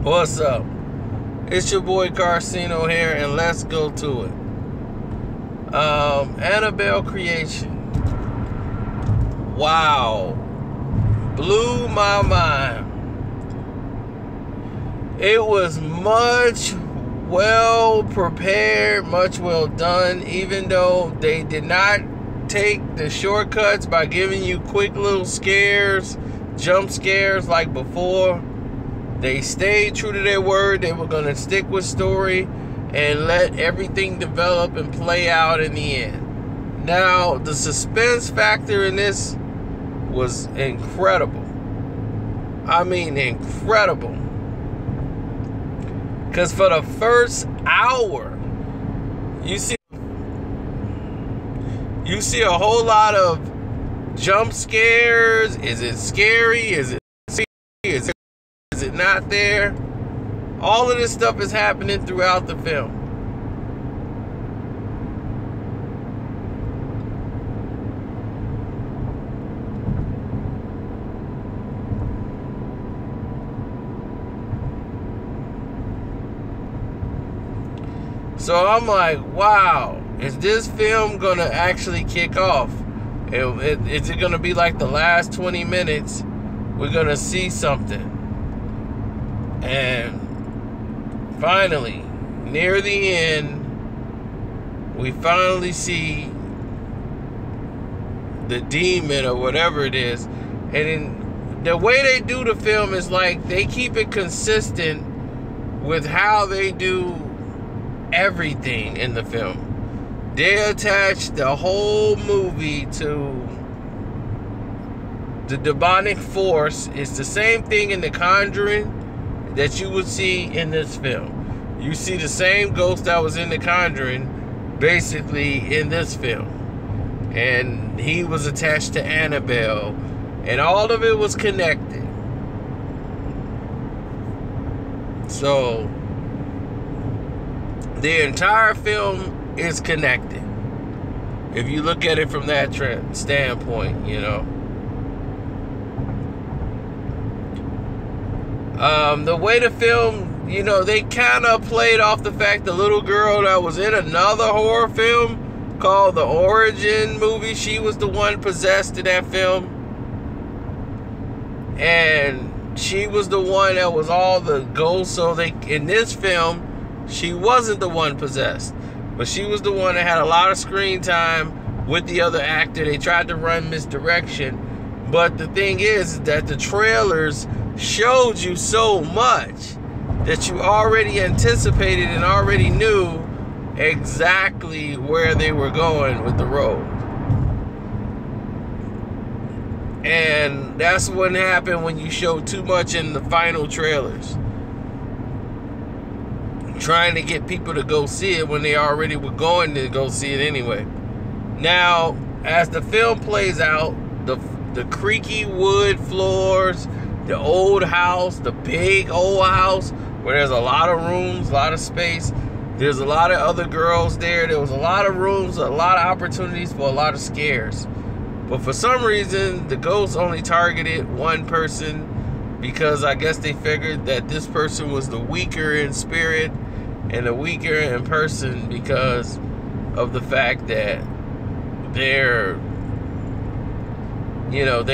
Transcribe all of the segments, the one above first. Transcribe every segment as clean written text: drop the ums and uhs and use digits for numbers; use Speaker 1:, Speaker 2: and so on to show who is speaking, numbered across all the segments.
Speaker 1: What's up? It's your boy Carcino here, and let's go to it. Annabelle creation. Wow. Blew my mind. It was much well prepared, much well done, even though they did not take the shortcuts by giving you quick little scares, jump scares like before. They stayed true to their word. They were going to stick with story and let everything develop and play out in the end. Now, the suspense factor in this was incredible. I mean, incredible. Because for the first hour, you see a whole lot of jump scares. Is it scary? Is it not there? All of this stuff is happening throughout the film. So I'm like, wow, is this film gonna actually kick off? Is it gonna be like the last 20 minutes? We're gonna see something. And finally, near the end, we finally see the demon or whatever it is. And the way they do the film is like they keep it consistent with how they do everything in the film. They attach the whole movie to the demonic force. It's the same thing in The Conjuring that you would see in this film. You see the same ghost that was in The Conjuring basically in this film. And he was attached to Annabelle. And all of it was connected. So the entire film is connected. If you look at it from that standpoint, you know. The way the film, you know, they kind of played off the fact the little girl that was in another horror film called The Origin movie, she was the one possessed in that film. And she was the one that was all the ghosts. So in this film, she wasn't the one possessed, but she was the one that had a lot of screen time with the other actor. They tried to run misdirection, but the thing is that the trailers showed you so much that you already anticipated and already knew exactly where they were going with the road. And that's what happened when you show too much in the final trailers, trying to get people to go see it when they already were going to go see it anyway. Now, as the film plays out, the creaky wood floors, the old house, the big old house where there's a lot of rooms, a lot of space. There's a lot of other girls there. There was a lot of rooms, a lot of opportunities for a lot of scares. But for some reason, the ghosts only targeted one person, because I guess they figured that this person was the weaker in spirit and the weaker in person, because of the fact that they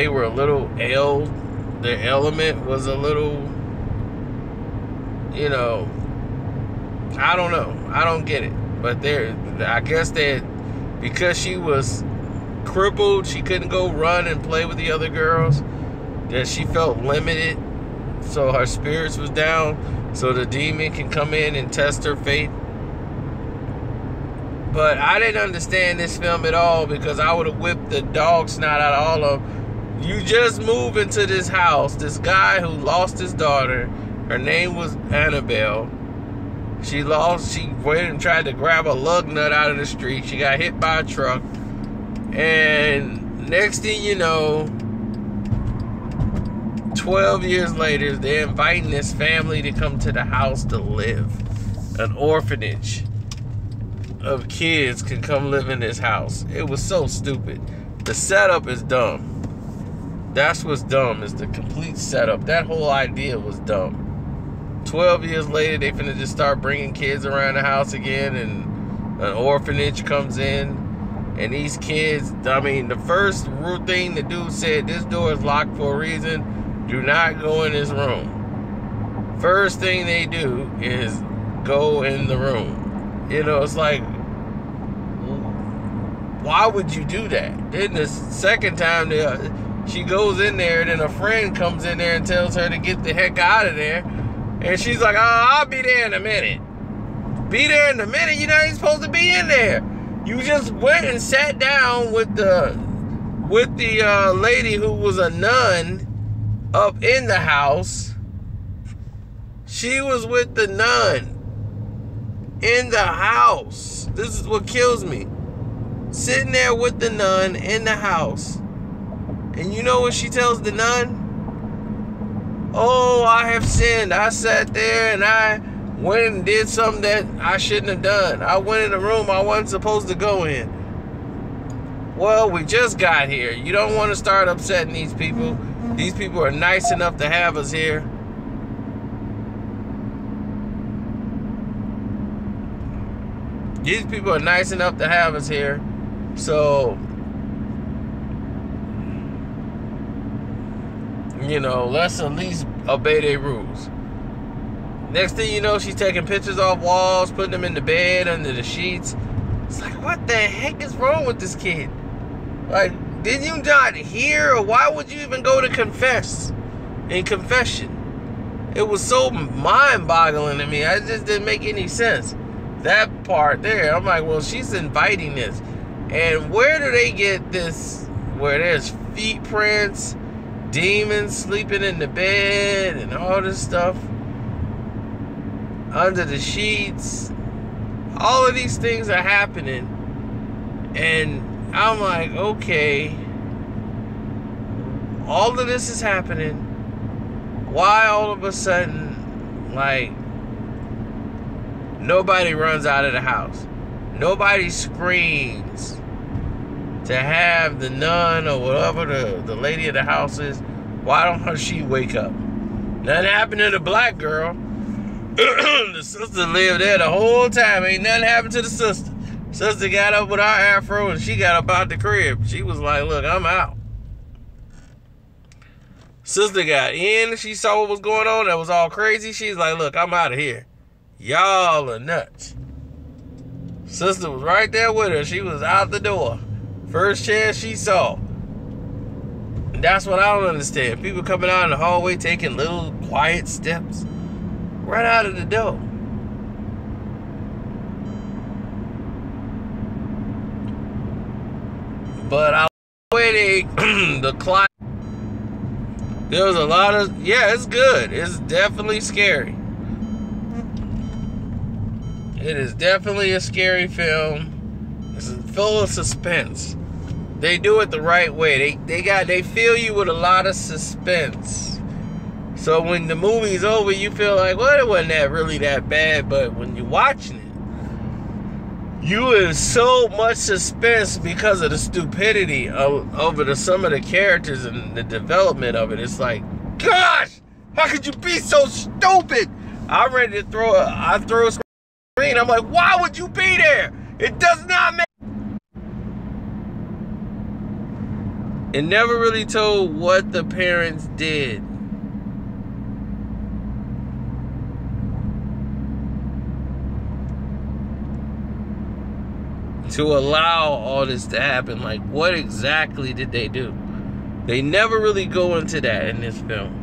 Speaker 1: were a little their element was a little, I don't know. I don't get it. But I guess that because she was crippled, she couldn't go run and play with the other girls, that she felt limited. So her spirits was down, so the demon can come in and test her fate. But I didn't understand this film at all, because I would have whipped the dog snot out of all of them. You just move into this house, this guy who lost his daughter, her name was Annabelle. She went and tried to grab a lug nut out of the street. She got hit by a truck. And next thing you know, 12 years later, they're inviting this family to come to the house to live. An orphanage of kids can come live in this house. It was so stupid. The setup is dumb. That's what's dumb, is the complete setup. That whole idea was dumb. 12 years later, they finna just start bringing kids around the house again, and an orphanage comes in, and these kids, I mean, the first thing the dude said, this door is locked for a reason, do not go in this room. First thing they do is go in the room. You know, it's like, why would you do that? Then the second time she goes in there, then a friend comes in there and tells her to get the heck out of there. And she's like, oh, I'll be there in a minute. Be there in a minute? You're not even supposed to be in there. You just went and sat down with the lady who was a nun up in the house. She was with the nun in the house. This is what kills me. Sitting there with the nun in the house. And you know what she tells the nun? Oh, I have sinned. I sat there and I went and did something that I shouldn't have done. I went in a room I wasn't supposed to go in. Well, we just got here. You don't want to start upsetting these people. These people are nice enough to have us here. These people are nice enough to have us here. So, you know, let's at least obey their rules. Next thing you know, she's taking pictures off walls, putting them in the bed, under the sheets. It's like, what the heck is wrong with this kid? Like, did you not hear? Or why would you even go to confess in confession? It was so mind-boggling to me. It just didn't make any sense. That part there, I'm like, well, she's inviting this. And where do they get this, where there's feet prints, demons sleeping in the bed, and all this stuff under the sheets? All of these things are happening, and I'm like, okay, all of this is happening. Why all of a sudden, like, nobody runs out of the house? Nobody screams to have the nun or whatever the lady of the house is. Why don't she wake up? Nothing happened to the black girl. The sister lived there the whole time. Ain't nothing happened to the sister. Sister got up with her afro and she got up out the crib. She was like, look, I'm out. Sister got in. She saw what was going on. That was all crazy. She's like, look, I'm out of here. Y'all are nuts. Sister was right there with her. She was out the door. First chance she saw. And that's what I don't understand. People coming out in the hallway taking little quiet steps right out of the door. But I way the climb. There was a lot of, yeah, it's good. It's definitely scary. It is definitely a scary film. It's full of suspense. They do it the right way. They fill you with a lot of suspense. So when the movie's over, you feel like, well, it wasn't really that bad. But when you're watching it, you in so much suspense because of the stupidity over some of the characters and the development of it. It's like, gosh, how could you be so stupid? I'm ready to throw a screen. I'm like, why would you be there? It does not make. It never really told what the parents did. To allow all this to happen. Like, what exactly did they do? They never really go into that in this film.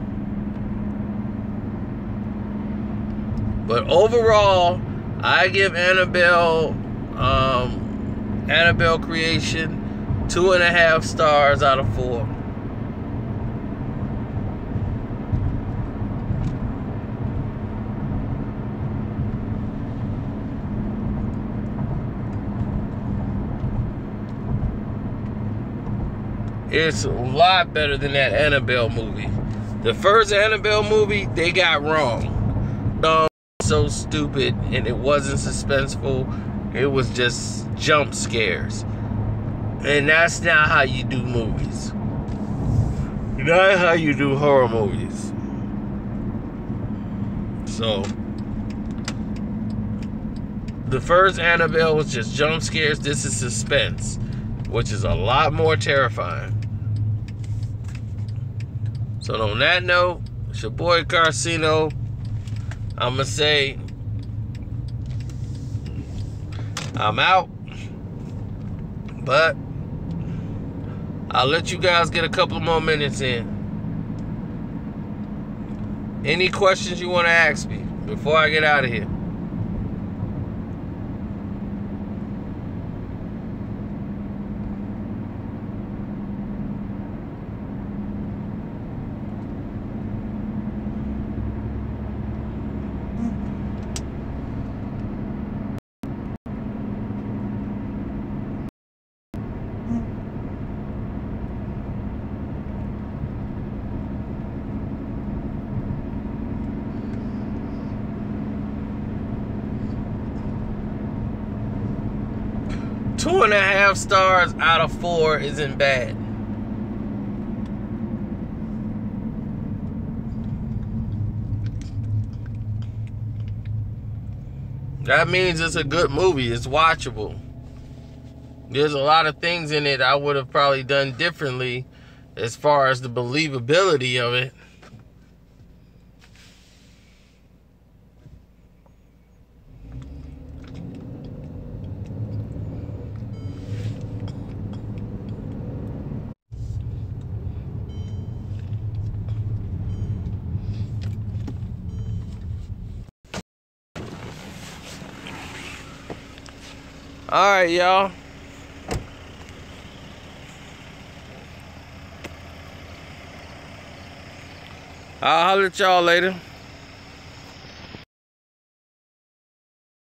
Speaker 1: But overall, I give Annabelle Creation 2.5 stars out of 4. It's a lot better than that Annabelle movie. The first Annabelle movie, they got wrong. So stupid, and it wasn't suspenseful. It was just jump scares. And that's not how you do movies. Not how you do horror movies. So the first Annabelle was just jump scares. This is suspense, which is a lot more terrifying. So on that note, it's your boy Carcino. I'm going to say I'm out. But I'll let you guys get a couple more minutes in. Any questions you want to ask me before I get out of here? Two and a half stars out of 4 isn't bad. That means it's a good movie. It's watchable. There's a lot of things in it I would have probably done differently as far as the believability of it. All right, y'all. I'll holler at y'all later.